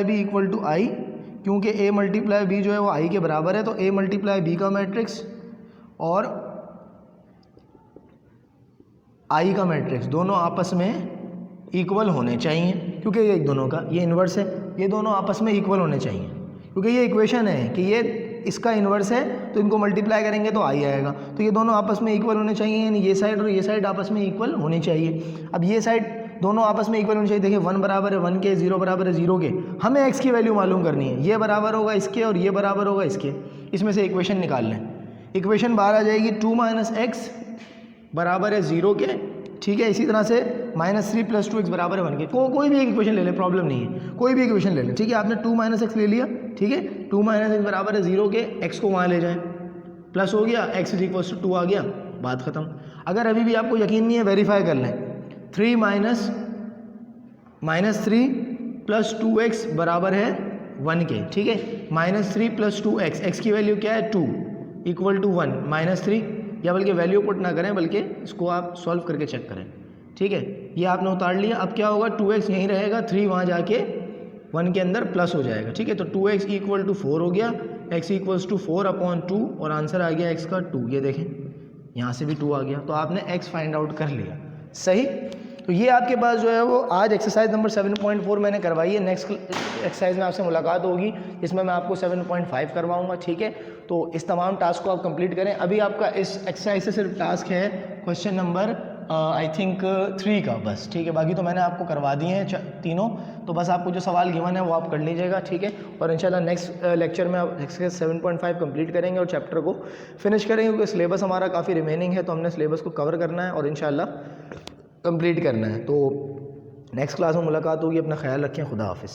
b = I, क्योंकि a × b जो है वो I के बराबर है, तो a × b का मैट्रिक्स और I का मैट्रिक्स दोनों आपस में इक्वल होने चाहिए, क्योंकि ये एक दोनों का ये इन्वर्स है, ये दोनों आपस में इक्वल होने चाहिए, क्योंकि ये इक्वेशन है कि ये इसका इन्वर्स है तो इनको मल्टीप्लाई करेंगे तो आई आएगा, तो ये दोनों आपस में इक्वल होने चाहिए, यानी ये साइड और ये साइड आपस में इक्वल होनी चाहिए। अब ये साइड दोनों आपस में इक्वल होनी चाहिए। देखिए 1 बराबर है 1 के, 0 बराबर है 0 के, हमें x की वैल्यू मालूम करनी है, ये बराबर होगा इसके और ये बराबर होगा इसके, इसमें से इक्वेशन निकाल लें। इक्वेशन बाहर आ जाएगी 2 - x बराबर है 0 के, ठीक है। इसी तरह से -3 + 2x बराबर है 1 के। कोई भी एक इक्वेशन ले लें, प्रॉब्लम नहीं है, कोई भी इक्वेशन ले लें, ठीक है। आपने 2 - x ले लिया, ठीक है, 2 - x बराबर है 0 के, x को वहाँ ले जाएं, प्लस हो गया, x = 2 आ गया, बात ख़त्म। अगर अभी भी आपको यकीन नहीं है, वेरीफाई कर लें, 3 -3 + 2x बराबर है 1 के, ठीक है। -3 + 2x, x की वैल्यू क्या है 2 = 1, -3, या बल्कि वैल्यू पुट ना करें, बल्कि इसको आप सॉल्व करके चेक करें, ठीक है। ये आपने उतार लिया, अब क्या होगा, 2x यहीं रहेगा, 3 वहाँ जाके 1 के अंदर प्लस हो जाएगा, ठीक है। तो 2x = 4 हो गया, x = 4/2 और आंसर आ गया x का 2। ये देखें यहाँ से भी 2 आ गया, तो आपने x फाइंड आउट कर लिया, सही। तो ये आपके पास जो है वो आज एक्सरसाइज नंबर 7.4 मैंने करवाई है। नेक्स्ट एक्सरसाइज में आपसे मुलाकात होगी जिसमें मैं आपको 7.5 करवाऊंगा, ठीक है। तो इस तमाम टास्क को आप कंप्लीट करें। अभी आपका इस एक्सरसाइज से सिर्फ टास्क है क्वेश्चन नंबर आई थिंक 3 का बस, ठीक है। बाकी तो मैंने आपको करवा दिए हैं तीनों, तो बस आपको जो सवाल गिवन है वो आप कर लीजिएगा, ठीक है। और इंशाल्लाह नेक्स्ट लेक्चर में आप एक्सरसाइज 7.5 कंप्लीट करेंगे और चैप्टर को फिनिश करेंगे, क्योंकि सिलेबस हमारा काफ़ी रिमेनिंग है, तो हमने सिलेबस को कवर करना है और इंशाल्लाह कंप्लीट करना है। तो नेक्स्ट क्लास में मुलाकात होगी, अपना ख्याल रखें, खुदा हाफिज़।